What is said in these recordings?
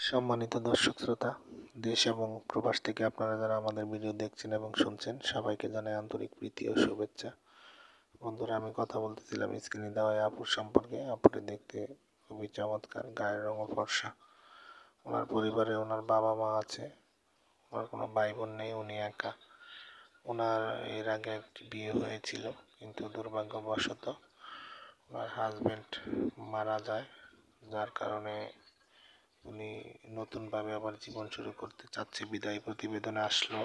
সম্মানিত দর্শক শ্রোতা, দেশ এবং প্রবাস থেকে আপনারা যারা আমাদের ভিডিও দেখছেন এবং শুনছেন, সবাইকে জানাই আন্তরিক প্রীতি ও শুভেচ্ছা। বন্ধুরা, আমি কথা বলতেছিলাম স্ক্রিনে দেওয়া আপুর সম্পর্কে। আপুটি দেখতে খুবই চমৎকার, গায়ের রঙ ফর্সা। ওনার পরিবারে ওনার বাবা মা আছে, ওনার কোনো ভাই বোন নেই, উনি একা। ওনার এর আগে একটি বিয়ে হয়েছিল, কিন্তু দুর্ভাগ্যবশত ওনার হাজবেন্ড মারা যায়, যার কারণে উনি নতুনভাবে আবার জীবন শুরু করতে চাচ্ছে বিদায় প্রতিবেদনে আসলো।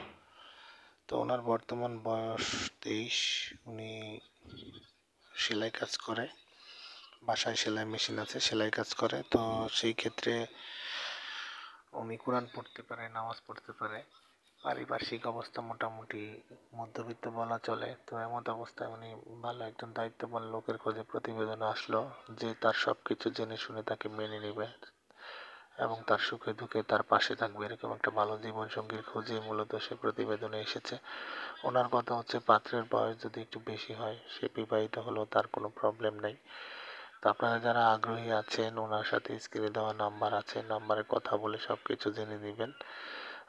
তো ওনার বর্তমান বয়স 23। উনি সেলাই কাজ করে, বাসায় সেলাই মেশিন আছে, সেলাই কাজ করে। তো সেই ক্ষেত্রে উনি কোরআন পড়তে পারে, নামাজ পড়তে পারে। পারিপার্শ্বিক অবস্থা মোটামুটি মধ্যবিত্ত বলা চলে। তো এমত অবস্থায় উনি ভালো একজন দায়িত্ববান লোকের খোঁজে প্রতিবেদনে আসলো, যে তার সব কিছু জেনে শুনে তাকে মেনে নেবে এবং তার সুখে দুঃখে তার পাশে থাকবে, এরকম একটা ভালো জীবনসঙ্গীর খোঁজে মূলত সে প্রতিবেদনে এসেছে। ওনার কথা হচ্ছে, পাত্রের বয়স যদি একটু বেশি হয়, সে বিবাহিত হলেও তার কোনো প্রবলেম নেই। তো আপনারা যারা আগ্রহী আছেন, ওনার সাথে স্ক্রিনে দেওয়া নাম্বার আছে, নাম্বারে কথা বলে সব কিছু জেনে নেবেন।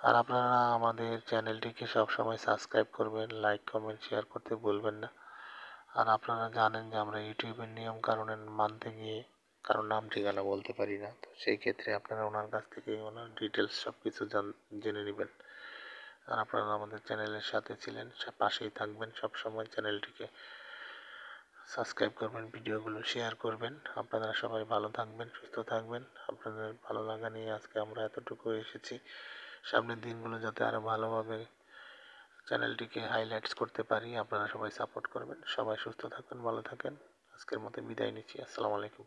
আর আপনারা আমাদের চ্যানেলটিকে সবসময় সাবস্ক্রাইব করবেন, লাইক কমেন্ট শেয়ার করতে ভুলবেন না। আর আপনারা জানেন যে আমরা ইউটিউবের নিয়ম কানুন মানতে গিয়ে কারো নাম ঠিকানা বলতে পারি না। তো সেই ক্ষেত্রে আপনারা ওনার কাছ থেকে ওনার ডিটেলস সব কিছু জেনে নেবেন। আর আপনারা আমাদের চ্যানেলের সাথে ছিলেন, পাশেই থাকবেন, সবসময় চ্যানেলটিকে সাবস্ক্রাইব করবেন, ভিডিওগুলো শেয়ার করবেন। আপনারা সবাই ভালো থাকবেন, সুস্থ থাকবেন। আপনাদের ভালো লাগা নিয়ে আজকে আমরা এতটুকু এসেছি। সামনের দিনগুলো যাতে আরও ভালোভাবে চ্যানেলটিকে হাইলাইটস করতে পারি, আপনারা সবাই সাপোর্ট করবেন। সবাই সুস্থ থাকবেন, ভালো থাকেন। আজকের মতো বিদায় নিচ্ছি। আসসালামু আলাইকুম।